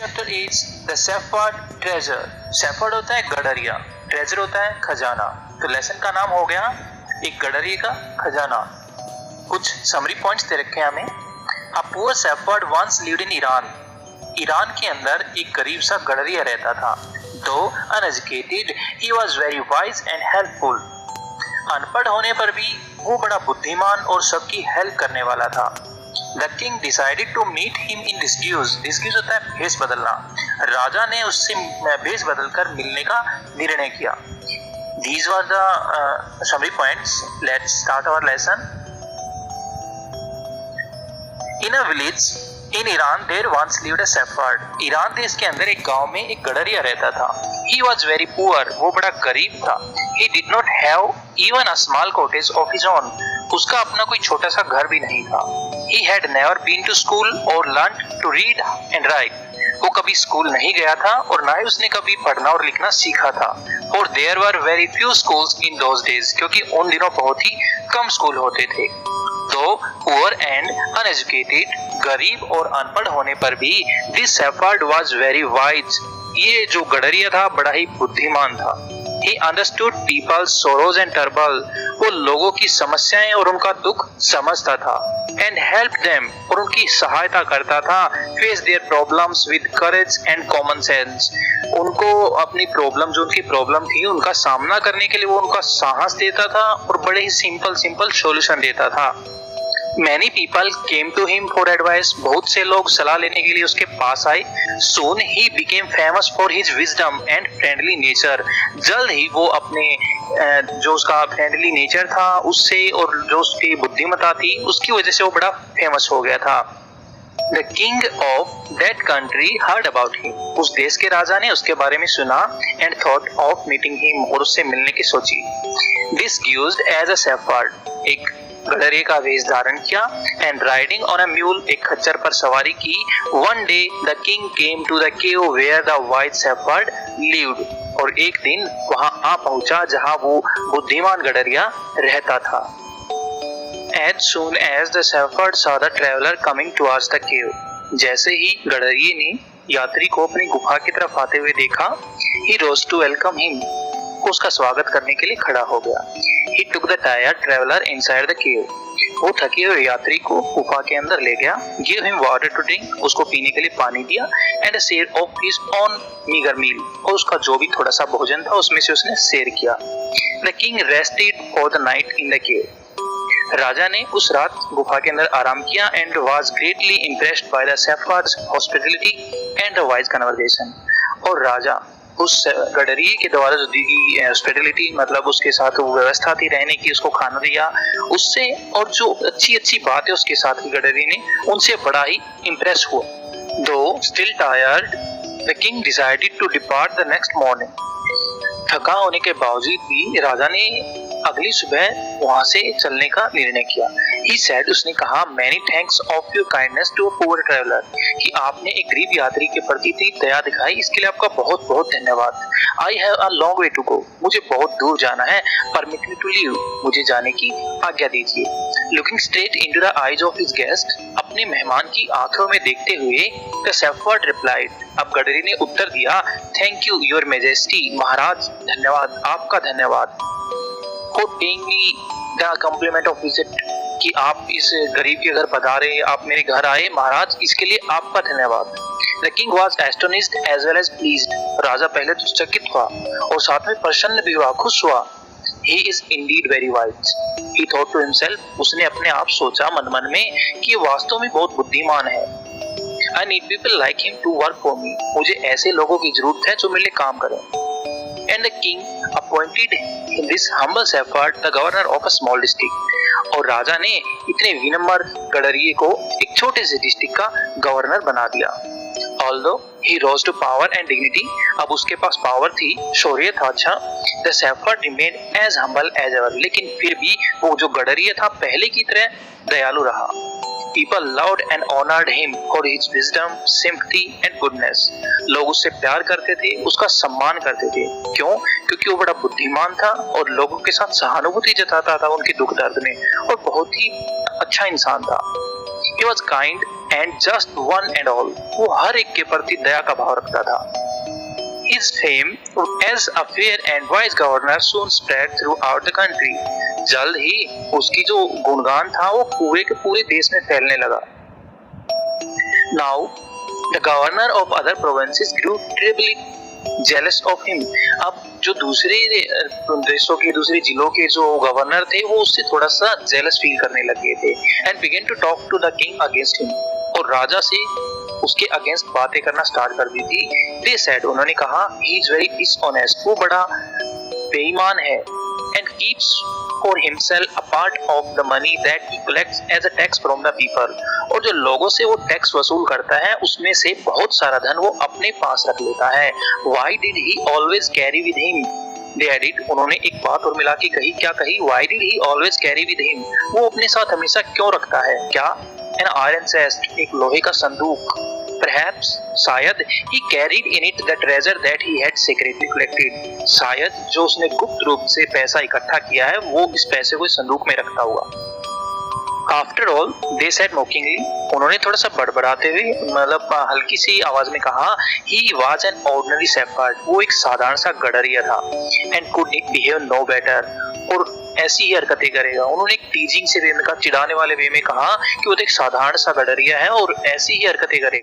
Chapter is the shepherd treasure. Shepherd होता है गडरिया, treasure होता है खजाना। तो लेसन का नाम हो गया एक गडरिये का खजाना। कुछ समरी पॉइंट्स दे रखे हैं हमें। A poor shepherd once lived in Iran. Iran के अंदर एक गरीब सा गडरिया रहता था। Though uneducated he was very wise and helpful. अनपढ़ होने पर भी वो बड़ा बुद्धिमान और सबकी हेल्प करने वाला था। The king decided to meet him in disguise। disguise होता है भेष बदलना। राजा ने उससे भेष बदलकर मिलने का निर्णय किया। These were the summary points. Let's start our lesson. In a village in Iran there once lived a shepherd। Iran देश के अंदर एक गांव में एक गडरिया रहता था। He was very poor। वो बड़ा गरीब था। He did not have even a small cottage of his own। उसका अपना कोई छोटा सा घर भी नहीं था। He had never been to school or learned to read and write। वो कभी स्कूल नहीं गया था और ना ही उसने कभी पढ़ना और लिखना सीखा था। For there were very few schools in those days। क्योंकि उन दिनों बहुत ही कम स्कूल होते थे। तो poor and uneducated, गरीब और अनपढ़ होने पर भी this shepherd was very wise। ये जो गडरिया था बड़ा ही बुद्धिमान था। He understood people's sorrows and trouble। वो लोगों की समस्याएं और उनका दुख समझता था। And helped them। और उनकी सहायता करता था। Face their problems with courage and common sense। उनको अपनी प्रॉब्लम जो उनकी प्रॉब्लम थी उनका सामना करने के लिए वो उनका साहस देता था और बड़े ही सिंपल सॉल्यूशन देता था। Many people came to him for advice। बहुत से लोग सलाह लेने के लिए उसके पास आए। Soon he became famous for his wisdom and friendly nature। जल्द ही वो अपने जो उसका फ्रेंडली नेचर था उससे और जो उसकी बुद्धिमत्ता थी उसकी वजह से वो बड़ा फेमस हो गया था। The king of that country heard about him। उस देश के राजा ने उसके बारे में सुना and thought of meeting him। और उससे मिलने की सोची। Disguised as a shepherd। एक गडरिये का वेश धारण किया and riding on a mule। एक खच्चर पर सवारी की। One day the king came to the cave where the wise shepherd lived। और एक दिन वहां आ पहुंचा जहां वो बुद्धिमान गडरिया रहता था। As soon as the shepherd saw the traveler coming towards the cave। जैसे ही गडरिये ने यात्री को अपनी गुफा की तरफ आते हुए देखा he rose to welcome him। उसका स्वागत करने के लिए खड़ा हो गया। He took the tired traveler inside the cave। वो थके हुए यात्री को गुफा के अंदर ले गया। Gave him water to drink। उसको पीने के लिए पानी दिया। And a share of his own meager meal। और उसका जो भी थोड़ा सा भोजन था उसमें से उसने शेयर किया। The king rested for the night in the cave। राजा ने उस रात गुफा के अंदर आराम किया and was greatly impressed by the shepherd's hospitality and the wise conversation। और राजा उस गडरिये के द्वारा जो दी गई हॉस्पिटैलिटी मतलब उसके साथ वो व्यवस्था थी रहने की, उसको खाना दिया उससे और जो अच्छी बातें उसके साथ गडरिये ने उनसे बड़ा ही इम्प्रेस हुआ। Though still tired the king decided to depart the next morning. थका होने के बावजूद भी राजा ने अगली सुबह वहां से चलने का निर्णय किया। He said, उसने कहा many thanks of your kindness to a poor traveler। कि आपने एक गरीब यात्री के प्रति इतनी दया दिखाई इसके लिए आपका बहुत बहुत धन्यवाद। I have a long way to go। मुझे बहुत दूर जाना है। Permit me to leave। मुझे जाने की आज्ञा दीजिए। Looking straight into the eyes of his guest। अपने मेहमान की आंखों में देखते हुए the shepherd replied। अब गडरिये ने उत्तर दिया Thank you your majesty। महाराज धन्यवाद, आपका धन्यवाद। For paying me the compliment of visit। कि आप इस गरीब के घर पधारे, आप मेरे घर आए महाराज, इसके लिए आपका धन्यवाद। The king was astonished as well as pleased। राजा पहले तो चकित हुआ और साथ में प्रसन्न भी हुआ, खुश हुआ। He is indeed very wise। He thought to himself। उसने अपने आप सोचा मन में कि वास्तव में बहुत बुद्धिमान है। I need people like him to work for me। मुझे ऐसे लोगों की जरूरत है जो मेरे लिए काम करें। And the king appointed this humble shepherd the governor of a small district। और राजा ने इतने विनम्र गडरिये को एक छोटे से डिस्ट्रिक्ट का गवर्नर बना दिया। Although he rose to power and dignity। अब उसके पास पावर थी, शौर्य था। अच्छा the shepherd remained as humble as ever। लेकिन फिर भी वो जो गडरिया था पहले की तरह दयालु रहा। People loved and honored him for his wisdom, sympathy and goodness। लोग उससे प्यार करते थे, उसका सम्मान करते थे। क्यों? क्योंकि वो बड़ा बुद्धिमान था और लोगों के साथ सहानुभूति जताता था उनके दुख दर्द में और बहुत ही अच्छा इंसान था। He was kind and just one and all, वो हर एक के प्रति दया का भाव रखता था। His fame as a fair and wise governor soon spread throughout the country. जल्द ही उसकी जो गुणगान था वो पूरे के पूरे देश में फैलने लगा। Now the governor of other provinces grew terribly jealous of him. अब जो दूसरे देशों के दूसरे जिलों के जो गवर्नर थे वो उससे थोड़ा सा जेलस फील करने लगे थे and began to talk to the king against him. और राजा से उसके अगेंस्ट बातें करना स्टार्ट कर दी थी। They said, उन्होंने कहा he is very dishonest, वो बड़ा बेईमान है and keeps for himself a part of the money that he collects as a tax from the people. और जो लोगों से वो टैक्स वसूल करता है उसमें से बहुत सारा धन वो अपने पास रख लेता है। Why did he always carry with him? They added, उन्होंने एक बात और मिला के कही, क्या कही? Why did he always carry with him? वो अपने साथ हमेशा क्यों रखता है? क्या? An iron chest, एक लोहे का संदूक। Perhaps, शायद he carried in it the treasure that he had secretly collected. शायद जो उसने गुप्त रूप से पैसा इकट्ठा किया है वो इस पैसे को इस संदूक में रखता होगा। After all, they said mockingly, उन्होंने थोड़ा सा बड़बड़ाते हुए मतलब हल्की सी आवाज में कहा, he was an ordinary shepherd, वो एक साधारण सा गडरिया था and could behave no better, और ऐसी ही हरकतें करेगा। उन्होंने एक टीजिंग से वे में कहा, चिढ़ाने वाले वे में कहा कि वो तो एक साधारण सा गडरिया है और ऐसी ही हरकतें करेगा।